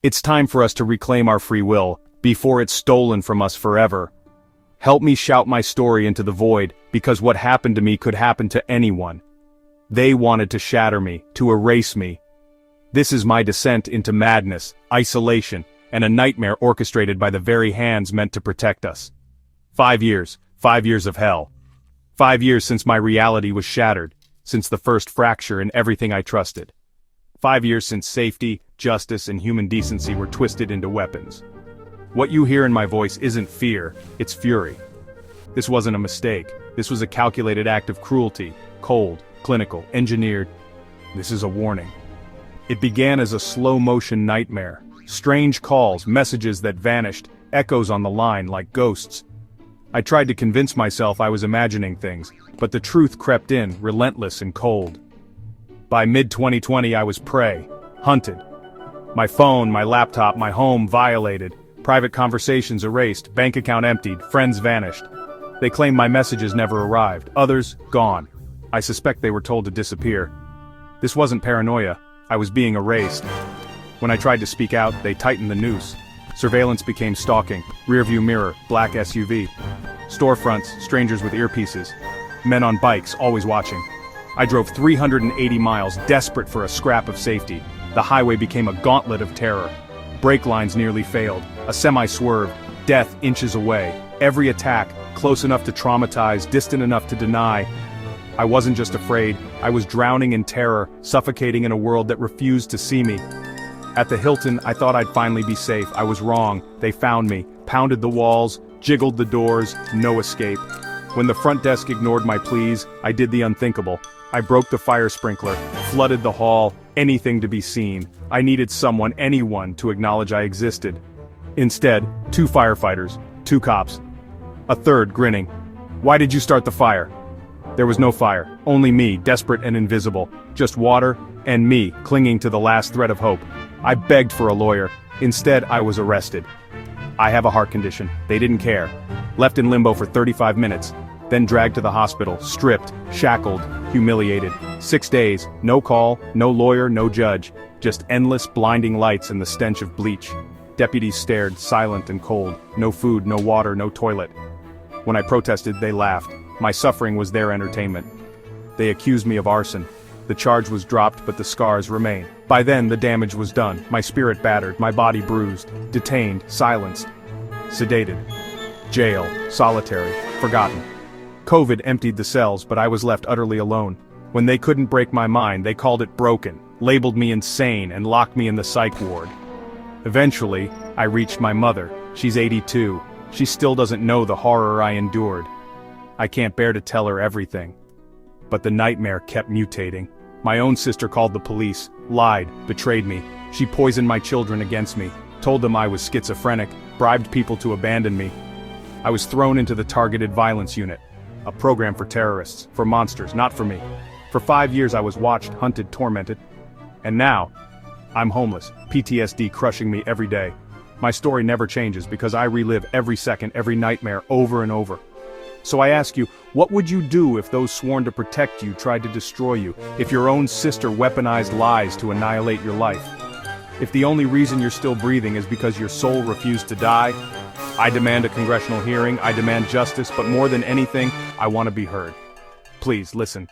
It's time for us to reclaim our free will, before it's stolen from us forever. Help me shout my story into the void, because what happened to me could happen to anyone. They wanted to shatter me, to erase me. This is my descent into madness, isolation, and a nightmare orchestrated by the very hands meant to protect us. 5 years of hell. 5 years since my reality was shattered, since the first fracture in everything I trusted. 5 years since safety, justice, and human decency were twisted into weapons. What you hear in my voice isn't fear, it's fury. This wasn't a mistake. This was a calculated act of cruelty, cold, clinical, engineered. This is a warning. It began as a slow-motion nightmare. Strange calls, messages that vanished, echoes on the line like ghosts. I tried to convince myself I was imagining things, but the truth crept in, relentless and cold. By mid-2020 I was prey, hunted. My phone, my laptop, my home violated, private conversations erased, bank account emptied, friends vanished. They claimed my messages never arrived, others, gone. I suspect they were told to disappear. This wasn't paranoia, I was being erased. When I tried to speak out, they tightened the noose. Surveillance became stalking, rearview mirror, black SUV. Storefronts, strangers with earpieces. Men on bikes, always watching. I drove 380 miles, desperate for a scrap of safety. The highway became a gauntlet of terror. Brake lines nearly failed, a semi swerved, death inches away. Every attack, close enough to traumatize, distant enough to deny. I wasn't just afraid, I was drowning in terror, suffocating in a world that refused to see me. At the Hilton, I thought I'd finally be safe. I was wrong. They found me, pounded the walls, jiggled the doors, no escape. When the front desk ignored my pleas, I did the unthinkable. I broke the fire sprinkler, flooded the hall, anything to be seen. I needed someone, anyone, to acknowledge I existed. Instead, 2 firefighters, 2 cops. A third, grinning. Why did you start the fire? There was no fire, only me, desperate and invisible. Just water, and me, clinging to the last thread of hope. I begged for a lawyer. Instead, I was arrested. I have a heart condition. They didn't care. Left in limbo for 35 minutes. Then dragged to the hospital, stripped, shackled, humiliated. 6 days, no call, no lawyer, no judge. Just endless, blinding lights and the stench of bleach. Deputies stared, silent and cold. No food, no water, no toilet. When I protested, they laughed. My suffering was their entertainment. They accused me of arson. The charge was dropped, but the scars remain. By then, the damage was done. My spirit battered, my body bruised, detained, silenced, sedated. Jail, solitary, forgotten. COVID emptied the cells, but I was left utterly alone. When they couldn't break my mind, they called it broken, labeled me insane, and locked me in the psych ward. Eventually, I reached my mother. She's 82. She still doesn't know the horror I endured. I can't bear to tell her everything. But the nightmare kept mutating. My own sister called the police, lied, betrayed me. She poisoned my children against me, told them I was schizophrenic, bribed people to abandon me. I was thrown into the targeted violence unit, a program for terrorists, for monsters, not for me. For 5 years I was watched, hunted, tormented. And now, I'm homeless, PTSD crushing me every day. My story never changes because I relive every second, every nightmare over and over. So I ask you, what would you do if those sworn to protect you tried to destroy you? If your own sister weaponized lies to annihilate your life? If the only reason you're still breathing is because your soul refused to die? I demand a congressional hearing, I demand justice, but more than anything, I want to be heard. Please, listen.